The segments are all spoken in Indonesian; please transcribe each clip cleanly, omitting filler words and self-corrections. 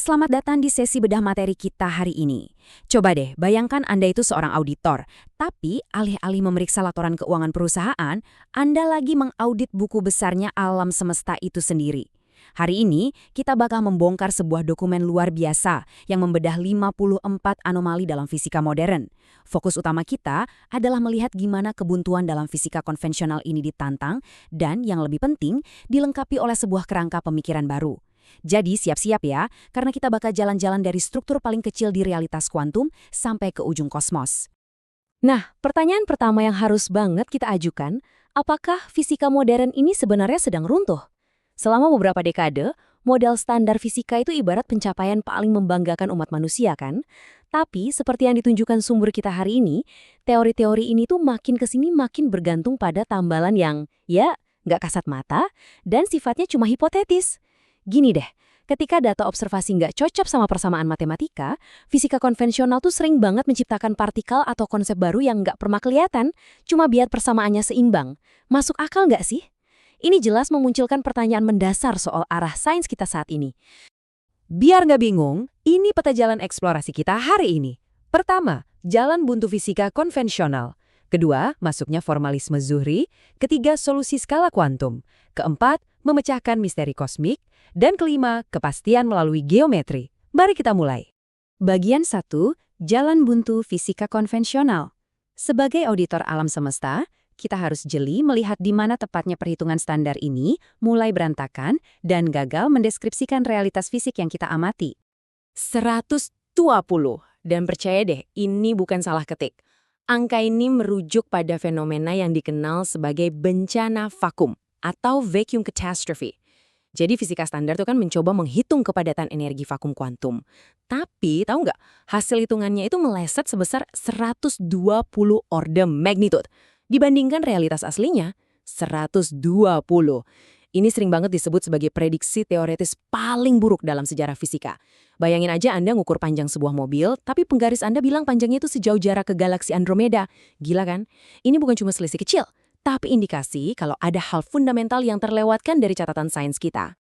Selamat datang di sesi bedah materi kita hari ini. Coba deh, bayangkan Anda itu seorang auditor, tapi alih-alih memeriksa laporan keuangan perusahaan, Anda lagi mengaudit buku besarnya alam semesta itu sendiri. Hari ini, kita bakal membongkar sebuah dokumen luar biasa yang membedah 54 anomali dalam fisika modern. Fokus utama kita adalah melihat gimana kebuntuan dalam fisika konvensional ini ditantang dan, yang lebih penting, dilengkapi oleh sebuah kerangka pemikiran baru. Jadi siap-siap ya, karena kita bakal jalan-jalan dari struktur paling kecil di realitas kuantum sampai ke ujung kosmos. Nah, pertanyaan pertama yang harus banget kita ajukan, apakah fisika modern ini sebenarnya sedang runtuh? Selama beberapa dekade, model standar fisika itu ibarat pencapaian paling membanggakan umat manusia kan? Tapi seperti yang ditunjukkan sumber kita hari ini, teori-teori ini tuh makin kesini makin bergantung pada tambalan yang, ya, nggak kasat mata, dan sifatnya cuma hipotetis. Gini deh, ketika data observasi nggak cocok sama persamaan matematika, fisika konvensional tuh sering banget menciptakan partikel atau konsep baru yang nggak pernah kelihatan, cuma biar persamaannya seimbang. Masuk akal nggak sih? Ini jelas memunculkan pertanyaan mendasar soal arah sains kita saat ini. Biar nggak bingung, ini peta jalan eksplorasi kita hari ini. Pertama, jalan buntu fisika konvensional. Kedua, masuknya formalisme Zuhri. Ketiga, solusi skala kuantum. Keempat, memecahkan misteri kosmik. Dan kelima, kepastian melalui geometri. Mari kita mulai. Bagian 1, jalan buntu fisika konvensional. Sebagai auditor alam semesta, kita harus jeli melihat di mana tepatnya perhitungan standar ini mulai berantakan dan gagal mendeskripsikan realitas fisik yang kita amati. 120. Dan percaya deh, ini bukan salah ketik. Angka ini merujuk pada fenomena yang dikenal sebagai bencana vakum atau vacuum catastrophe. Jadi fisika standar itu kan mencoba menghitung kepadatan energi vakum kuantum. Tapi tahu nggak, hasil hitungannya itu meleset sebesar 120 orde magnitude. Dibandingkan realitas aslinya, 120. Ini sering banget disebut sebagai prediksi teoretis paling buruk dalam sejarah fisika. Bayangin aja Anda ngukur panjang sebuah mobil, tapi penggaris Anda bilang panjangnya itu sejauh jarak ke galaksi Andromeda. Gila kan? Ini bukan cuma selisih kecil, tapi indikasi kalau ada hal fundamental yang terlewatkan dari catatan sains kita.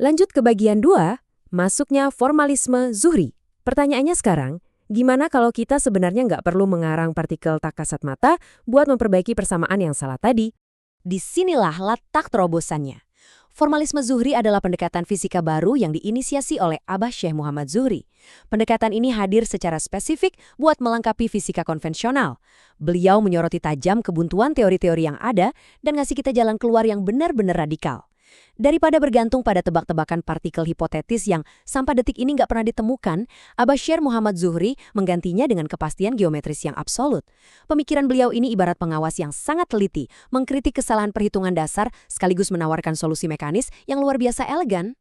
Lanjut ke bagian 2, masuknya formalisme Zuhri. Pertanyaannya sekarang, gimana kalau kita sebenarnya nggak perlu mengarang partikel tak kasat mata buat memperbaiki persamaan yang salah tadi? Disinilah letak terobosannya. Formalisme Zuhri adalah pendekatan fisika baru yang diinisiasi oleh Abah Syekh Muhammad Zuhri. Pendekatan ini hadir secara spesifik buat melengkapi fisika konvensional. Beliau menyoroti tajam kebuntuan teori-teori yang ada dan ngasih kita jalan keluar yang benar-benar radikal. Daripada bergantung pada tebak-tebakan partikel hipotetis yang sampai detik ini nggak pernah ditemukan, Abah Syekh Muhammad Zuhri menggantinya dengan kepastian geometris yang absolut. Pemikiran beliau ini ibarat pengawas yang sangat teliti, mengkritik kesalahan perhitungan dasar sekaligus menawarkan solusi mekanis yang luar biasa elegan.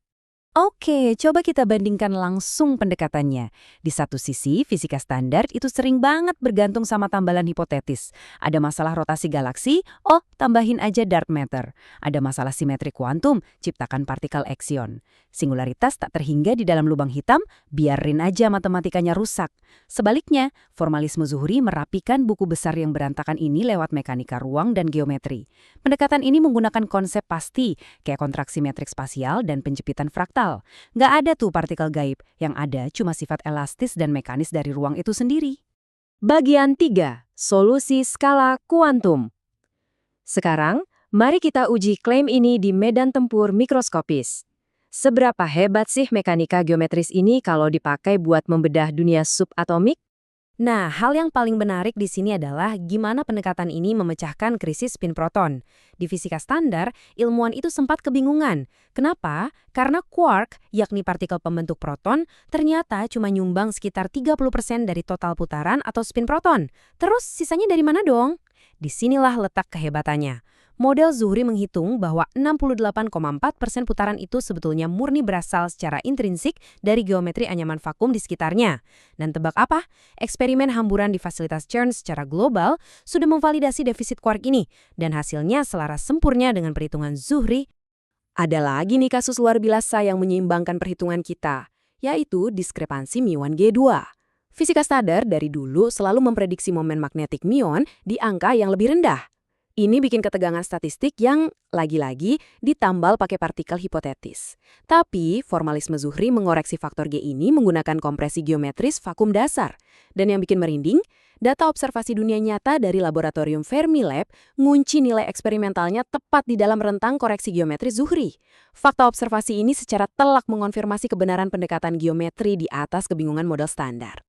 Oke, coba kita bandingkan langsung pendekatannya. Di satu sisi, fisika standar itu sering banget bergantung sama tambalan hipotetis. Ada masalah rotasi galaksi, oh tambahin aja dark matter. Ada masalah simetri kuantum, ciptakan partikel eksion. Singularitas tak terhingga di dalam lubang hitam, biarin aja matematikanya rusak. Sebaliknya, formalisme Zuhri merapikan buku besar yang berantakan ini lewat mekanika ruang dan geometri. Pendekatan ini menggunakan konsep pasti, kayak kontraksi metrik spasial dan penjepitan fraktal. Nggak ada tuh partikel gaib, yang ada cuma sifat elastis dan mekanis dari ruang itu sendiri. Bagian 3, solusi skala kuantum. Sekarang, mari kita uji klaim ini di medan tempur mikroskopis. Seberapa hebat sih mekanika geometris ini kalau dipakai buat membedah dunia subatomik? Nah, hal yang paling menarik di sini adalah gimana pendekatan ini memecahkan krisis spin proton. Di fisika standar, ilmuwan itu sempat kebingungan. Kenapa? Karena quark, yakni partikel pembentuk proton, ternyata cuma nyumbang sekitar 30% dari total putaran atau spin proton. Terus, sisanya dari mana dong? Disinilah letak kehebatannya. Model Zuhri menghitung bahwa 68,4% putaran itu sebetulnya murni berasal secara intrinsik dari geometri anyaman vakum di sekitarnya. Dan tebak apa? Eksperimen hamburan di fasilitas CERN secara global sudah memvalidasi defisit quark ini, dan hasilnya selaras sempurna dengan perhitungan Zuhri. Ada lagi nih kasus luar biasa yang menyeimbangkan perhitungan kita, yaitu diskrepansi muon G2. Fisika standar dari dulu selalu memprediksi momen magnetik muon di angka yang lebih rendah. Ini bikin ketegangan statistik yang, lagi-lagi, ditambal pakai partikel hipotetis. Tapi, formalisme Zuhri mengoreksi faktor G ini menggunakan kompresi geometris vakum dasar. Dan yang bikin merinding, data observasi dunia nyata dari laboratorium Fermilab ngunci nilai eksperimentalnya tepat di dalam rentang koreksi geometris Zuhri. Fakta observasi ini secara telak mengonfirmasi kebenaran pendekatan geometri di atas kebingungan model standar.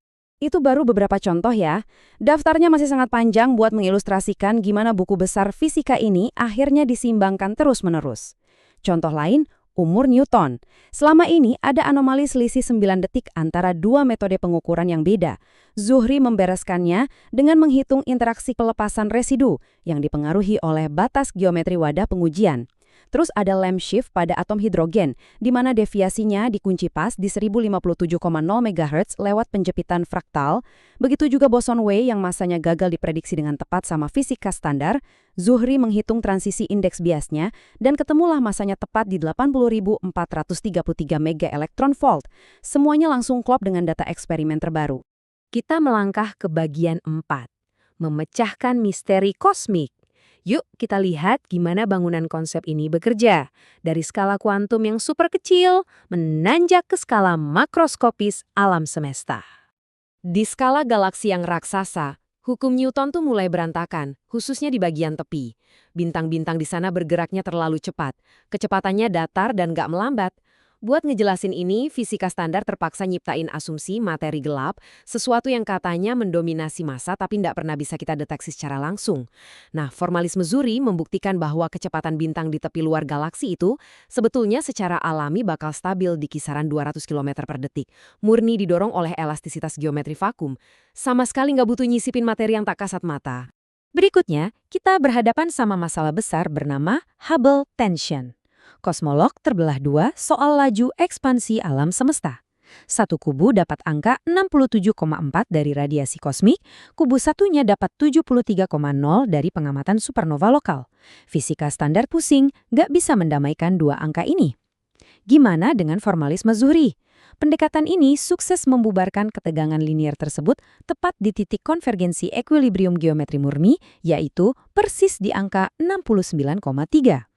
Itu baru beberapa contoh ya. Daftarnya masih sangat panjang buat mengilustrasikan gimana buku besar fisika ini akhirnya disimbangkan terus-menerus. Contoh lain, umur Newton. Selama ini ada anomali selisih 9 detik antara dua metode pengukuran yang beda. Zuhri membereskannya dengan menghitung interaksi pelepasan residu yang dipengaruhi oleh batas geometri wadah pengujian. Terus ada Lamb shift pada atom hidrogen, di mana deviasinya dikunci pas di 1057,0 MHz lewat penjepitan fraktal. Begitu juga boson Wei yang masanya gagal diprediksi dengan tepat sama fisika standar. Zuhri menghitung transisi indeks biasnya dan ketemulah masanya tepat di 80.433 mega elektron volt. Semuanya langsung klop dengan data eksperimen terbaru. Kita melangkah ke bagian 4, memecahkan misteri kosmik. Yuk kita lihat gimana bangunan konsep ini bekerja. Dari skala kuantum yang super kecil, menanjak ke skala makroskopis alam semesta. Di skala galaksi yang raksasa, hukum Newton tuh mulai berantakan, khususnya di bagian tepi. Bintang-bintang di sana bergeraknya terlalu cepat. Kecepatannya datar dan gak melambat. Buat ngejelasin ini, fisika standar terpaksa nyiptain asumsi materi gelap, sesuatu yang katanya mendominasi massa tapi tidak pernah bisa kita deteksi secara langsung. Nah, formalisme Zuhri membuktikan bahwa kecepatan bintang di tepi luar galaksi itu sebetulnya secara alami bakal stabil di kisaran 200 km per detik, murni didorong oleh elastisitas geometri vakum. Sama sekali nggak butuh nyisipin materi yang tak kasat mata. Berikutnya, kita berhadapan sama masalah besar bernama Hubble tension. Kosmolog terbelah dua soal laju ekspansi alam semesta. Satu kubu dapat angka 67,4 dari radiasi kosmik, kubu satunya dapat 73,0 dari pengamatan supernova lokal. Fisika standar pusing, nggak bisa mendamaikan dua angka ini. Gimana dengan formalisme Zuhri? Pendekatan ini sukses membubarkan ketegangan linier tersebut tepat di titik konvergensi ekuilibrium geometri murni, yaitu persis di angka 69,3.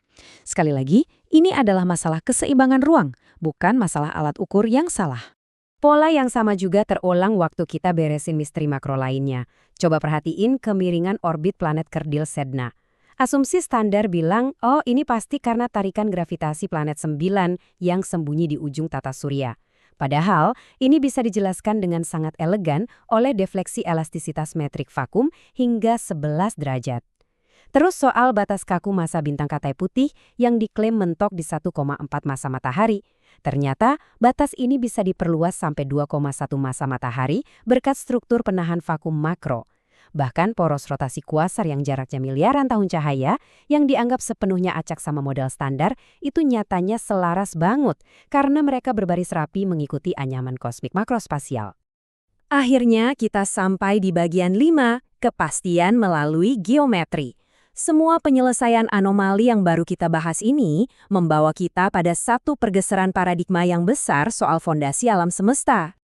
Sekali lagi, ini adalah masalah keseimbangan ruang, bukan masalah alat ukur yang salah. Pola yang sama juga terulang waktu kita beresin misteri makro lainnya. Coba perhatiin kemiringan orbit planet kerdil Sedna. Asumsi standar bilang, oh ini pasti karena tarikan gravitasi planet 9 yang sembunyi di ujung tata surya. Padahal, ini bisa dijelaskan dengan sangat elegan oleh defleksi elastisitas metrik vakum hingga 11 derajat. Terus soal batas kaku massa bintang Katai Putih yang diklaim mentok di 1,4 massa matahari. Ternyata batas ini bisa diperluas sampai 2,1 massa matahari berkat struktur penahan vakum makro. Bahkan poros rotasi kuasar yang jaraknya miliaran tahun cahaya yang dianggap sepenuhnya acak sama model standar itu nyatanya selaras banget karena mereka berbaris rapi mengikuti anyaman kosmik makrospasial. Akhirnya kita sampai di bagian 5, kepastian melalui geometri. Semua penyelesaian anomali yang baru kita bahas ini membawa kita pada satu pergeseran paradigma yang besar soal fondasi alam semesta.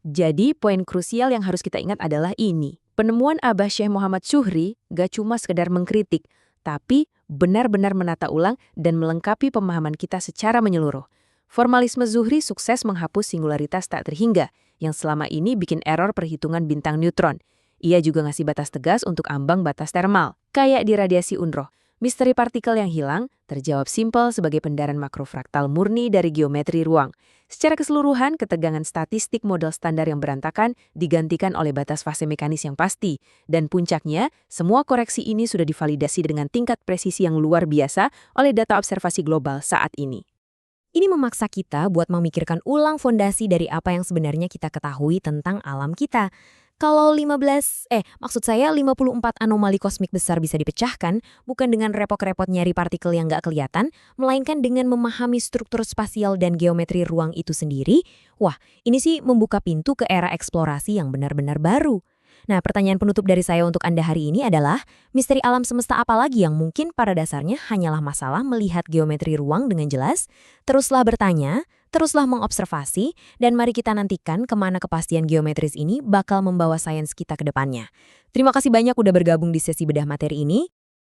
Jadi, poin krusial yang harus kita ingat adalah ini. Penemuan Abah Syekh Muhammad Zuhri gak cuma sekedar mengkritik, tapi benar-benar menata ulang dan melengkapi pemahaman kita secara menyeluruh. Formalisme Zuhri sukses menghapus singularitas tak terhingga, yang selama ini bikin error perhitungan bintang neutron. Ia juga ngasih batas tegas untuk ambang batas termal, kayak di radiasi Unroh. Misteri partikel yang hilang terjawab simpel sebagai pendaran makrofraktal murni dari geometri ruang. Secara keseluruhan, ketegangan statistik model standar yang berantakan digantikan oleh batas fase mekanis yang pasti. Dan puncaknya, semua koreksi ini sudah divalidasi dengan tingkat presisi yang luar biasa oleh data observasi global saat ini. Ini memaksa kita buat memikirkan ulang fondasi dari apa yang sebenarnya kita ketahui tentang alam kita. Kalau 54 anomali kosmik besar bisa dipecahkan, bukan dengan repot-repot nyari partikel yang nggak kelihatan, melainkan dengan memahami struktur spasial dan geometri ruang itu sendiri, wah, ini sih membuka pintu ke era eksplorasi yang benar-benar baru. Nah, pertanyaan penutup dari saya untuk Anda hari ini adalah, misteri alam semesta apa lagi yang mungkin pada dasarnya hanyalah masalah melihat geometri ruang dengan jelas? Teruslah bertanya, teruslah mengobservasi, dan mari kita nantikan kemana kepastian geometris ini bakal membawa sains kita ke depannya. Terima kasih banyak udah bergabung di sesi bedah materi ini.